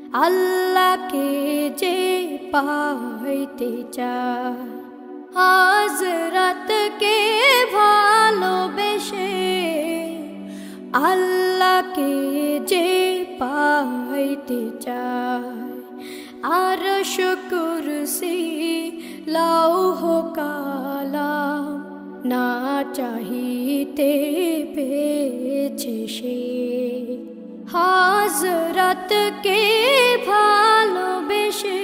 আল্লাহকে যে পাইতে চায়, হযরতকে ভালোবেসে আল্লাহকে যে পাইতে চায়, আরশ কুরসি লৌহ কালাম না চাহিতে পেয়েছে সে। হযরতকে ভালোবেসে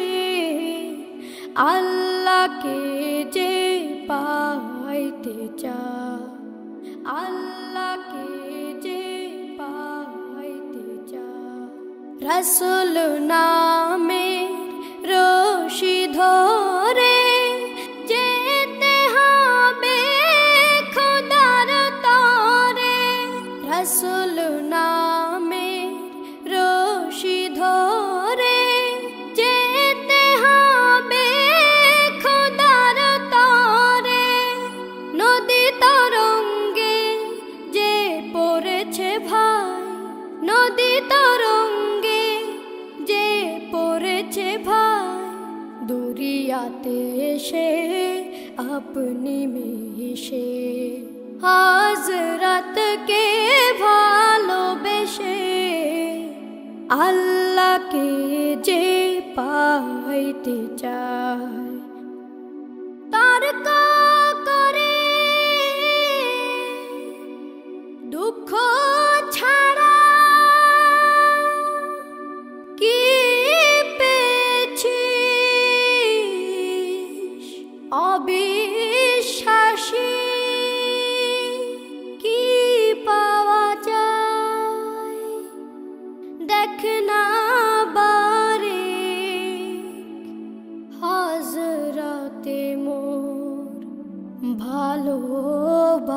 আল্লাহকে যে পাইতে চায়, আল্লাহকে যে পাইতে চায়। রাসূল নামের রশি ধরে যেতে হবে খোদার তরে। রাসূল নামের রশি ধরে যেতে হবে খোদার তরে। নদী তরঙ্গে যে পড়েছে ভাই, নদী তরঙ্গে যে পড়েছে ভাই, দুরিয়াতে সে আপনি মিশে। হযরতকে ভালোবেসে আল্লাহকে যে পাইতে চায়, তর্ক করে দুঃখ ছাড়া কি পেয়েছিস? অবিশ্বাসী কি পাওয়া যায়? দেখ না বারে হযরতে মোর ভালোবাসি।